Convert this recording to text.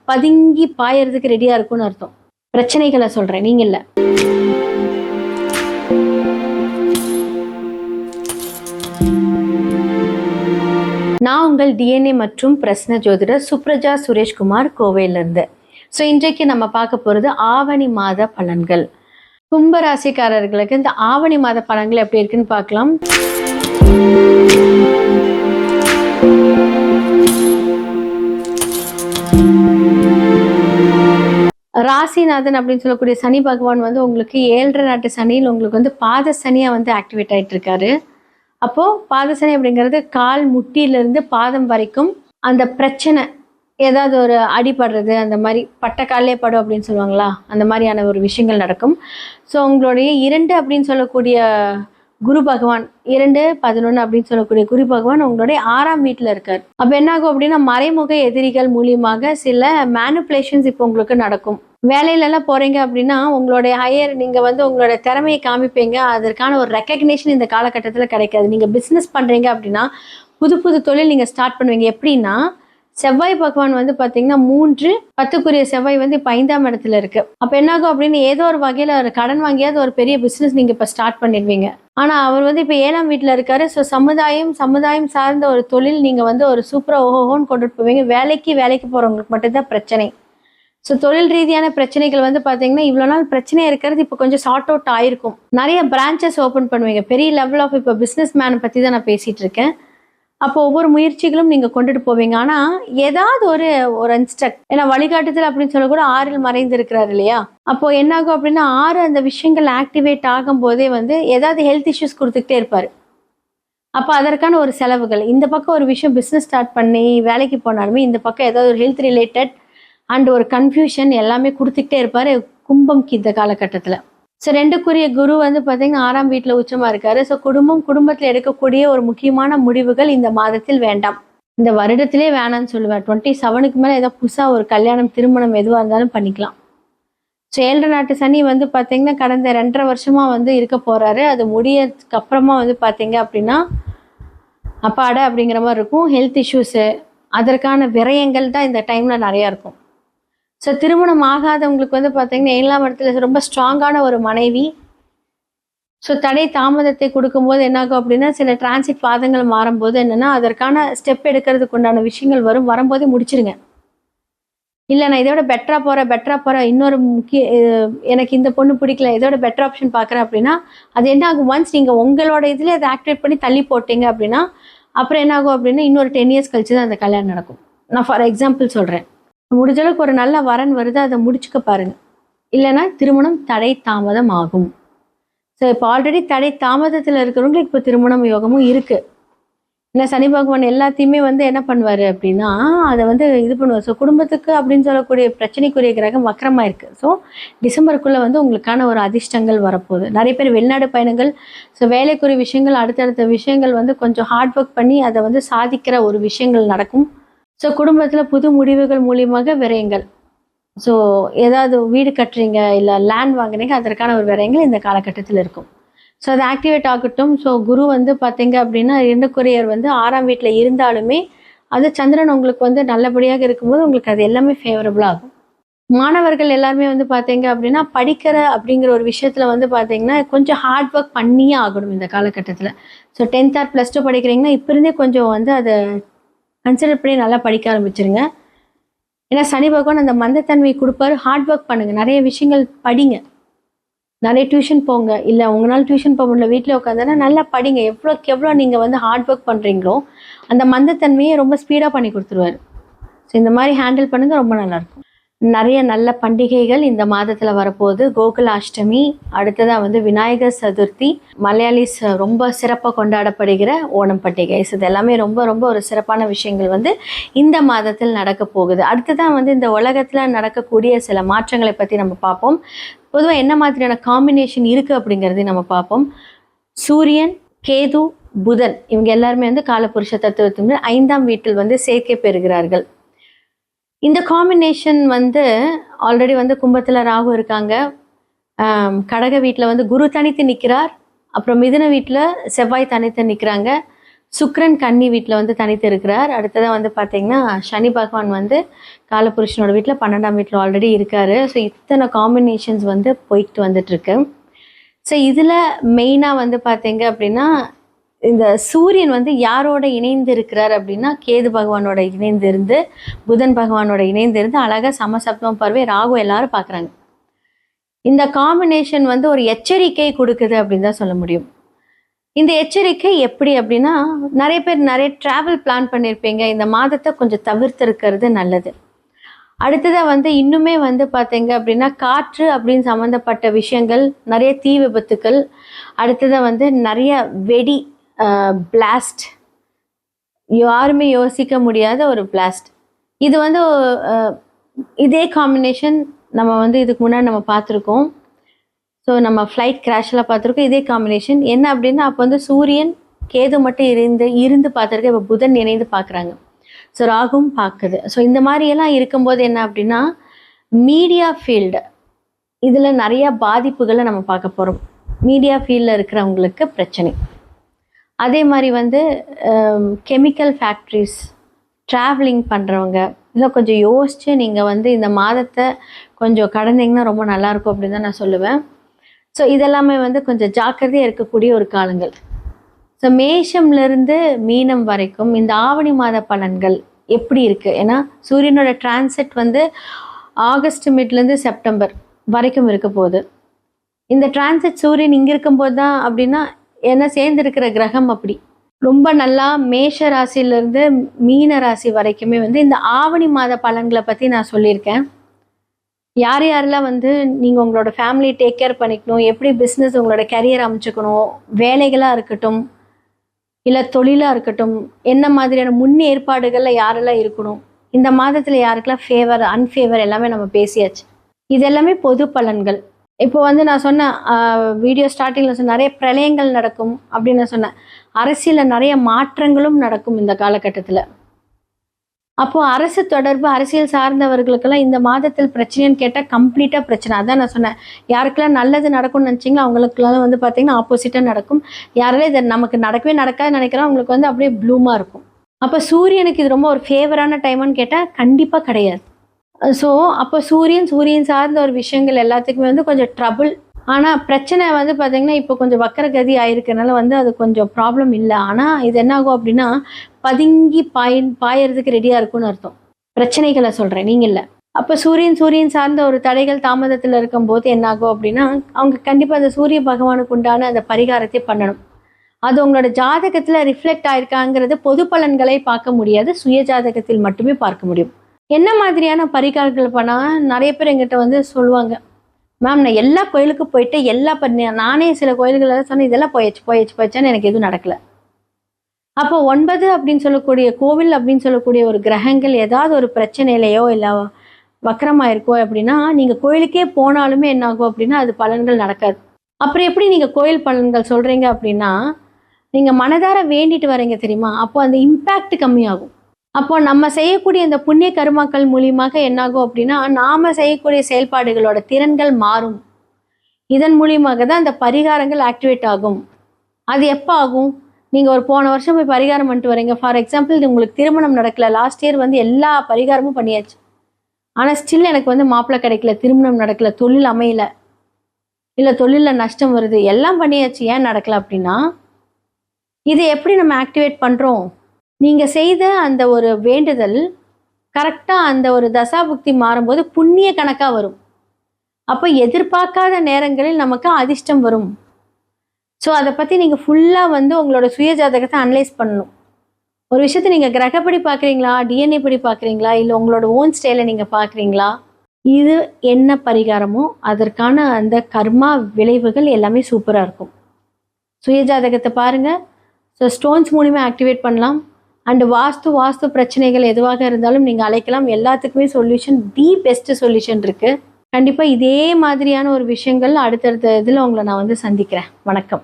பதுங்கி பாயறதுக்கு ரெடியா இருக்கும்னு அர்த்தம். பிரச்சனைகளை சொல்றேன், நீங்க இல்ல. நான் உங்கள் டிஎன்ஏ மற்றும் பிரஸ்ன ஜோதிடர் சுப்ரஜா சுரேஷ்குமார், கோவையிலிருந்து. ஸோ இன்றைக்கு நம்ம பார்க்க போகிறது ஆவணி மாத பலன்கள். கும்பராசிக்காரர்களுக்கு இந்த ஆவணி மாத பலன்கள் எப்படி இருக்குன்னு பார்க்கலாம். ராசிநாதன் அப்படின்னு சொல்லக்கூடிய சனி பகவான் வந்து உங்களுக்கு 7.5 நாட்டு சனியில் உங்களுக்கு வந்து பாத சனியாக வந்து ஆக்டிவேட் ஆகிட்டு இருக்காரு. அப்போது பாத சனி அப்படிங்கிறது கால் முட்டியிலிருந்து பாதம் வரைக்கும் அந்த பிரச்சனை, ஏதாவது ஒரு அடிபடுறது, அந்த மாதிரி பட்ட காலே படும் அப்படின்னு சொல்லுவாங்களா, அந்த மாதிரியான ஒரு விஷயங்கள் நடக்கும். ஸோ உங்களுடைய 2 அப்படின்னு சொல்லக்கூடிய குரு பகவான், 2-11 அப்படின்னு சொல்லக்கூடிய குரு பகவான் உங்களுடைய 6ஆம் வீட்டில் இருக்கார். அப்போ என்னாகும் அப்படின்னா மறைமுக எதிரிகள் மூலியமாக சில மேனிப்புலேஷன்ஸ் இப்போ உங்களுக்கு நடக்கும். வேலையிலலாம் போகிறீங்க அப்படின்னா உங்களுடைய நீங்கள் வந்து உங்களோட திறமையை காமிப்பீங்க, அதற்கான ஒரு ரெக்கக்னேஷன் இந்த காலகட்டத்தில் கிடைக்காது. நீங்கள் பிஸ்னஸ் பண்ணுறீங்க அப்படின்னா புது புது தொழில் நீங்கள் ஸ்டார்ட் பண்ணுவீங்க. எப்படின்னா செவ்வாய் பகவான் வந்து பார்த்தீங்கன்னா 3-10 செவ்வாய் வந்து இப்போ 5ஆம் இடத்துல இருக்கு. அப்போ என்னாகும் அப்படின்னு ஏதோ ஒரு வகையில் ஒரு கடன் வாங்கியாவது ஒரு பெரிய பிஸ்னஸ் நீங்கள் இப்போ ஸ்டார்ட் பண்ணிடுவீங்க. ஆனால் அவர் வந்து இப்போ 7ஆம் வீட்டில் இருக்காரு. ஸோ சமுதாயம் சார்ந்த ஒரு தொழில் நீங்கள் வந்து ஒரு சூப்பராக ஓஹோன்னு கொண்டுட்டு போவீங்க. வேலைக்கு போகிறவங்களுக்கு மட்டும்தான் பிரச்சனை. ஸோ தொழில் ரீதியான பிரச்சனைகள் வந்து பார்த்தீங்கன்னா இவ்வளோ நாள் பிரச்சனை இருக்கிறது இப்போ கொஞ்சம் சார்ட் அவுட் ஆயிருக்கும். நிறைய பிரான்ச்சஸ் ஓப்பன் பண்ணுவீங்க. பெரிய லெவல் ஆஃப் இப்போ பிஸ்னஸ் மேனை பற்றி தான் நான் பேசிகிட்டு இருக்கேன். அப்போ ஒவ்வொரு முயற்சிகளும் நீங்கள் கொண்டுட்டு போவீங்க. ஆனால் ஏதாவது ஒரு இன்ஸ்ட்ரக்ட், ஏன்னா வழிகாட்டுதல் அப்படின்னு சொல்ல கூட 6 மறைந்து இருக்கிறாரு இல்லையா. அப்போது என்னாகும் அப்படின்னா 6 அந்த விஷயங்கள் ஆக்டிவேட் ஆகும் போதே வந்து ஏதாவது ஹெல்த் இஷ்யூஸ் கொடுத்துக்கிட்டே இருப்பார். அப்போ அதற்கான ஒரு செலவுகள், இந்த பக்கம் ஒரு விஷயம் பிஸ்னஸ் ஸ்டார்ட் பண்ணி வேலைக்கு போனாலுமே இந்த பக்கம் ஏதாவது ஒரு ஹெல்த் ரிலேட்டட் அண்ட் ஒரு கன்ஃபியூஷன் எல்லாமே கொடுத்துக்கிட்டே இருப்பார் கும்பம்க்கு இந்த காலகட்டத்தில். ஸோ 2க்குரிய குரு வந்து பார்த்தீங்கன்னா 6ஆம் வீட்டில் உச்சமாக இருக்காரு. ஸோ குடும்பத்தில் எடுக்கக்கூடிய ஒரு முக்கியமான முடிவுகள் இந்த மாதத்தில் வேண்டாம், இந்த வருடத்திலே வேணான்னு சொல்லுவேன். 27க்கு மேலே ஏதோ புதுசாக ஒரு கல்யாணம், திருமணம் எதுவாக இருந்தாலும் பண்ணிக்கலாம். ஸோ 7.5 நாட்டு சனி வந்து பார்த்தீங்கன்னா கடந்த 2.5 வருஷமாக வந்து இருக்க போகிறாரு. அது முடியறதுக்கு அப்புறமா வந்து பார்த்தீங்க அப்படின்னா அப்பாடா அப்படிங்கிற மாதிரி இருக்கும். ஹெல்த் இஷ்யூஸு, அதற்கான விரயங்கள் தான் இந்த டைமில் நிறையா இருக்கும். ஸோ திருமணம் ஆகாதவங்களுக்கு வந்து பார்த்தீங்கன்னா 7ஆம் இடத்துல ரொம்ப ஸ்ட்ராங்கான ஒரு மனைவி. ஸோ தடை தாமதத்தை கொடுக்கும்போது என்னாகும் அப்படின்னா சில டிரான்சிட் பாதங்கள் மாறும்போது என்னென்னா அதற்கான ஸ்டெப் எடுக்கிறதுக்கு உண்டான விஷயங்கள் வரும்போதே முடிச்சிருங்க. இல்லை நான் இதோட பெட்டராக போகிறேன், இன்னொரு எனக்கு இந்த பொண்ணு பிடிக்கல, இதோட பெட்டர் ஆப்ஷன் பார்க்குறேன் அப்படின்னா அது என்ன ஆகும், ஒன்ஸ் நீங்கள் உங்களோட இதில் அதை ஆக்டிவேட் பண்ணி தள்ளி போட்டீங்க அப்படின்னா அப்புறம் என்னாகும் அப்படின்னா இன்னொரு 10 இயர்ஸ் கழிச்சு தான் அந்த கல்யாணம் நடக்கும். நான் ஃபார் எக்ஸாம்பிள் சொல்கிறேன். முடிஞ்சளவுக்கு ஒரு நல்ல வரன் வருது, அதை முடிச்சுக்க பாருங்க. இல்லைன்னா திருமணம் தடை தாமதம் ஆகும். ஸோ இப்போ ஆல்ரெடி தடை தாமதத்தில் இருக்கிறவங்களுக்கு இப்போ திருமணம் யோகமும் இருக்குது. இல்லை சனி பகவான் எல்லாத்தையுமே வந்து என்ன பண்ணுவார் அப்படின்னா அதை வந்து இது பண்ணுவார். ஸோ குடும்பத்துக்கு அப்படின்னு சொல்லக்கூடிய பிரச்சனைக்குரிய கிரகம் வக்கரமாக இருக்குது. ஸோ டிசம்பருக்குள்ளே வந்து உங்களுக்கான ஒரு அதிர்ஷ்டங்கள் வரப்போகுது. நிறைய பேர் வெளிநாடு பயணங்கள், ஸோ வேலைக்குரிய விஷயங்கள், அடுத்தடுத்த விஷயங்கள் வந்து கொஞ்சம் ஹார்ட் ஒர்க் பண்ணி அதை வந்து சாதிக்கிற ஒரு விஷயங்கள் நடக்கும். ஸோ குடும்பத்தில் புது முடிவுகள் மூலியமாக விரயங்கள். ஸோ ஏதாவது வீடு கட்டுறீங்க, இல்லை லேண்ட் வாங்குறீங்க, அதற்கான ஒரு விரயங்கள் இந்த காலகட்டத்தில் இருக்கும். ஸோ அது ஆக்டிவேட் ஆகட்டும். ஸோ குரு வந்து பார்த்தீங்க அப்படின்னா 2க்குரியர் வந்து 6ஆம் வீட்டில் இருந்தாலுமே அது சந்திரன் உங்களுக்கு வந்து நல்லபடியாக இருக்கும்போது உங்களுக்கு அது எல்லாமே ஃபேவரபுளாகும். மாணவர்கள் எல்லாருமே வந்து பார்த்தீங்க அப்படின்னா படிக்கிற அப்படிங்கிற ஒரு விஷயத்தில் வந்து பார்த்தீங்கன்னா கொஞ்சம் ஹார்ட் ஒர்க் பண்ணியே ஆகணும் இந்த காலகட்டத்தில். ஸோ 10th ஆர் +2 படிக்கிறீங்கன்னா இப்போ இருந்தே கொஞ்சம் வந்து அதை கன்சிடர் பண்ணி நல்லா படிக்க ஆரம்பிச்சிருங்க. ஏன்னா சனி பகவான் அந்த மந்தத்தன்மையை கொடுப்பாரு. ஹார்ட் ஒர்க் பண்ணுங்கள், நிறைய விஷயங்கள் படிங்க, நிறைய டியூஷன் போங்க. இல்லை உங்களால் டியூஷன் போக முடியல, வீட்டில் உட்காந்தோன்னா நல்லா படிங்க. எவ்வளோக்கு எவ்வளோ நீங்கள் வந்து ஹார்ட் ஒர்க் பண்ணுறீங்களோ அந்த மந்தத்தன்மையை ரொம்ப ஸ்பீடாக பண்ணி கொடுத்துருவாரு. ஸோ இந்த மாதிரி ஹேண்டில் பண்ணுங்கள், ரொம்ப நல்லாயிருக்கும். நிறைய நல்ல பண்டிகைகள் இந்த மாதத்தில் வரப்போகுது. கோகுலாஷ்டமி, அடுத்ததாக வந்து விநாயகர் சதுர்த்தி, மலையாளிஸ் ரொம்ப சிறப்பாக கொண்டாடப்படுகிற ஓணம் பண்டிகை. ஸோ இது எல்லாமே ரொம்ப ரொம்ப ஒரு சிறப்பான விஷயங்கள் வந்து இந்த மாதத்தில் நடக்க போகுது. அடுத்ததான் வந்து இந்த உலகத்தில் நடக்கக்கூடிய சில மாற்றங்களை பற்றி நம்ம பார்ப்போம். பொதுவாக என்ன மாதிரியான காம்பினேஷன் இருக்குது அப்படிங்கிறதையும் நம்ம பார்ப்போம். சூரியன், கேது, புதன் இவங்க எல்லாருமே வந்து காலபுருஷ தத்துவத்தின் 5ஆம் வீட்டில் வந்து சேர்க்கை பெறுகிறார்கள். இந்த காம்பினேஷன் வந்து ஆல்ரெடி வந்து கும்பத்தில் ராகு இருக்காங்க, கடக வீட்டில் வந்து குரு தனித்து நிற்கிறார், அப்புறம் மிதுன வீட்டில் செவ்வாய் தனித்து நிற்கிறாங்க. சுக்கிரன் கன்னி வீட்டில் வந்து தனித்து இருக்கிறார். அடுத்ததாக வந்து பார்த்தீங்கன்னா சனி பகவான் வந்து காலபுருஷனோட வீட்டில் 12ஆம் வீட்டில் ஆல்ரெடி இருக்கார். ஸோ இத்தனை காம்பினேஷன்ஸ் வந்து போயிட்டு வந்துட்டுருக்கு. ஸோ இதில் மெயினாக வந்து பார்த்தீங்க அப்படின்னா இந்த சூரியன் வந்து யாரோட இணைந்து இருக்கிறார் அப்படின்னா கேது பகவானோட இணைந்து இருந்து, புதன் பகவானோட இணைந்து இருந்து அழகாக சமசப்தம பார்வை ராகு எல்லாரும் பார்க்குறாங்க. இந்த காம்பினேஷன் வந்து ஒரு எச்சரிக்கை கொடுக்குது அப்படின்னு தான் சொல்ல முடியும். இந்த எச்சரிக்கை எப்படி அப்படின்னா, நிறைய பேர் நிறைய ட்ராவல் பிளான் பண்ணியிருப்பீங்க. இந்த மாதத்தை கொஞ்சம் தவிர்த்திருக்கிறது நல்லது. அடுத்ததாக வந்து இன்னுமே வந்து பார்த்தீங்க அப்படின்னா காற்று அப்படின்னு சம்மந்தப்பட்ட விஷயங்கள், நிறைய தீ விபத்துக்கள், அடுத்ததாக வந்து நிறைய வெடி பிளாஸ்ட், யாருமே யோசிக்க முடியாத ஒரு பிளாஸ்ட். இது வந்து இதே காம்பினேஷன் நம்ம வந்து இதுக்கு முன்னாடி நம்ம பார்த்துருக்கோம். ஸோ நம்ம ஃப்ளைட் கிராஷெலாம் பார்த்துருக்கோம். இதே காம்பினேஷன் என்ன அப்படின்னா, அப்போ வந்து சூரியன் கேது மட்டும் இருந்து பார்த்துருக்கு. இப்போ புதன் இணைந்து பார்க்குறாங்க. ஸோ ராகும் பார்க்குது. ஸோ இந்த மாதிரியெல்லாம் இருக்கும்போது என்ன அப்படின்னா, மீடியா ஃபீல்டு இதில் நிறையா பாதிப்புகளை நம்ம பார்க்க போகிறோம். மீடியா ஃபீல்டில் இருக்கிறவங்களுக்கு பிரச்சனை. அதே மாதிரி வந்து கெமிக்கல் ஃபேக்ட்ரிஸ், ட்ராவலிங் பண்ணுறவங்க, இதெல்லாம் கொஞ்சம் யோசித்து நீங்கள் வந்து இந்த மாதத்தை கொஞ்சம் கடந்தீங்கன்னா ரொம்ப நல்லாயிருக்கும் அப்படின்னு தான் நான் சொல்லுவேன். ஸோ இதெல்லாமே வந்து கொஞ்சம் ஜாக்கிரதையாக இருக்கக்கூடிய ஒரு காலங்கள். ஸோ மேஷம்லேருந்து மீனம் வரைக்கும் இந்த ஆவணி மாத பலன்கள் எப்படி இருக்குது? ஏன்னா சூரியனோட டிரான்சிட் வந்து ஆகஸ்ட் மிட்லேருந்து செப்டம்பர் வரைக்கும் இருக்க போகுது. இந்த டிரான்சிட் சூரியன் இங்கே இருக்கும்போது தான் அப்படின்னா என்ன சேர்ந்துருக்கிற கிரகம் அப்படி ரொம்ப நல்லா மேஷ ராசியிலேருந்து மீன ராசி வரைக்குமே வந்து இந்த ஆவணி மாத பலன்களை பற்றி நான் சொல்லியிருக்கேன். யார் யாரெல்லாம் வந்து நீங்கள் உங்களோட ஃபேமிலி டேக் கேர் பண்ணிக்கணும், எப்படி பிஸ்னஸ் உங்களோட கரியர் அமைச்சுக்கணும், வேலைகளாக இருக்கட்டும் இல்லை தொழிலாக இருக்கட்டும், என்ன மாதிரியான முன்னேற்பாடுகளில் யாரெல்லாம் இருக்கணும், இந்த மாதத்தில் யாருக்கெல்லாம் ஃபேவர் அன்ஃபேவர் எல்லாமே நம்ம பேசியாச்சு. இது எல்லாமே பொது பலன்கள். இப்போ வந்து நான் சொன்னேன் வீடியோ ஸ்டார்டிங்கில் சொன்ன நிறைய பிரளயங்கள் நடக்கும் அப்படின்னு நான் சொன்னேன். அரசியலில் நிறைய மாற்றங்களும் நடக்கும் இந்த காலகட்டத்தில். அப்போது அரசு தொடர்பு அரசியல் சார்ந்தவர்களுக்கெல்லாம் இந்த மாதத்தில் பிரச்சனைன்னு கேட்டால் கம்ப்ளீட்டாக பிரச்சனை. அதான் நான் சொன்னேன், யாருக்கெல்லாம் நல்லது நடக்கும்னு நினச்சிங்களோ அவங்களுக்குலாம் வந்து பார்த்திங்கன்னா ஆப்போசிட்டாக நடக்கும். யாரெல்லாம் இதை நமக்கு நடக்கவே நடக்காதுன்னு நினைக்கிறோம் அவங்களுக்கு வந்து அப்படியே ப்ளூமாக இருக்கும். அப்போ சூரியனுக்கு இது ரொம்ப ஒரு ஃபேவரான டைமான்னு கேட்டால் கண்டிப்பாக கிடையாது. ஸோ அப்போ சூரியன் சார்ந்த ஒரு விஷயங்கள் எல்லாத்துக்குமே வந்து கொஞ்சம் ட்ரபுள். ஆனால் பிரச்சனை வந்து பார்த்திங்கன்னா இப்போ கொஞ்சம் வக்கரகதி ஆகிருக்கனால வந்து அது கொஞ்சம் ப்ராப்ளம் இல்லை. ஆனால் இது என்ன ஆகும் அப்படின்னா பதுங்கி பாயறதுக்கு ரெடியாக இருக்கும்னு அர்த்தம். பிரச்சனைகளை சொல்கிறேன், நீங்கள் இல்லை. அப்போ சூரியன் சார்ந்த ஒரு தடைகள் தாமதத்தில் இருக்கும்போது என்னாகும் அப்படின்னா அவங்க கண்டிப்பாக அந்த சூரிய பகவானுக்கு உண்டான அந்த பரிகாரத்தை பண்ணணும். அது உங்களோட ஜாதகத்தில் ரிஃப்ளெக்ட் ஆயிருக்காங்கிறது பொது பலன்களை பார்க்க முடியாது, சுய ஜாதகத்தில் மட்டுமே பார்க்க முடியும். என்ன மாதிரியான பரிகாரங்கள் பண்ணால் நிறைய பேர் எங்கிட்ட வந்து சொல்லுவாங்க, மேம் நான் எல்லா கோயிலுக்கும் போயிட்டு நானே சில கோயில்களெல்லாம் சொன்னேன், இதெல்லாம் போயாச்சுன்னு எனக்கு எதுவும் நடக்கலை. அப்போ 9 அப்படின்னு சொல்லக்கூடிய கோவில் அப்படின்னு சொல்லக்கூடிய ஒரு கிரகங்கள் ஏதாவது ஒரு பிரச்சனையிலையோ இல்லை வக்கரமாக இருக்கோ அப்படின்னா நீங்கள் கோயிலுக்கே போனாலுமே என்னாகும் அப்படின்னா அது பலன்கள் நடக்காது. அப்புறம் எப்படி நீங்கள் கோயில் பலன்கள் சொல்கிறீங்க அப்படின்னா நீங்கள் மனதார வேண்டிட்டு வரீங்க தெரியுமா, அப்போ அந்த இம்பேக்ட் கம்மியாகும். அப்போ நம்ம செய்யக்கூடிய இந்த புண்ணிய கர்மாக்கள் மூலியமாக என்னாகும் அப்படின்னா நாம் செய்யக்கூடிய செயல்பாடுகளோட திறன்கள் மாறும். இதன் மூலியமாக தான் அந்த பரிகாரங்கள் ஆக்டிவேட் ஆகும். அது எப்போ ஆகும்? நீங்கள் ஒரு போன வருஷம் போய் பரிகாரம் பண்ணிட்டு வரீங்க. ஃபார் எக்ஸாம்பிள் உங்களுக்கு திருமணம் நடக்கல, லாஸ்ட் இயர் வந்து எல்லா பரிகாரமும் பண்ணியாச்சு, ஆனால் ஸ்டில் எனக்கு வந்து மாப்பிள்ளை கிடைக்கல, திருமணம் நடக்கல, தொழில் அமையல, இல்லை தொழிலில் நஷ்டம் வருது, எல்லாம் பண்ணியாச்சு, ஏன் நடக்கல அப்படின்னா இதை எப்படி நம்ம ஆக்டிவேட் பண்ணுறோம்? நீங்கள் செய்த அந்த ஒரு வேண்டுதல் கரெக்டாக அந்த ஒரு தசாபுக்தி மாறும்போது புண்ணிய கணக்காக வரும். அப்போ எதிர்பார்க்காத நேரங்களில் நமக்கு அதிர்ஷ்டம் வரும். ஸோ அதை பற்றி நீங்கள் ஃபுல்லாக வந்து உங்களோட சுய ஜாதகத்தை அனலைஸ் பண்ணணும். ஒரு விஷயத்தை நீங்கள் கிரகப்படி பார்க்குறீங்களா, டிஎன்ஏ படி பார்க்குறீங்களா, இல்லை உங்களோட ஓன் ஸ்டைலை நீங்கள் பார்க்குறீங்களா, இது என்ன பரிகாரமோ அதற்கான அந்த கர்மா விளைவுகள் எல்லாமே சூப்பராக இருக்கும். சுய ஜாதகத்தை பாருங்கள். ஸோ ஸ்டோன்ஸ் மூலிமா ஆக்டிவேட் பண்ணலாம். அண்டு வாஸ்து பிரச்சனைகள் எதுவாக இருந்தாலும் நீங்கள் அழைக்கலாம். எல்லாத்துக்குமே சொல்யூஷன், தி பெஸ்ட் சொல்யூஷன் இருக்குது. கண்டிப்பாக இதே மாதிரியான ஒரு விஷயங்கள் அடுத்தடுத்த இதில் உங்களை நான் வந்து சந்திக்கிறேன். வணக்கம்.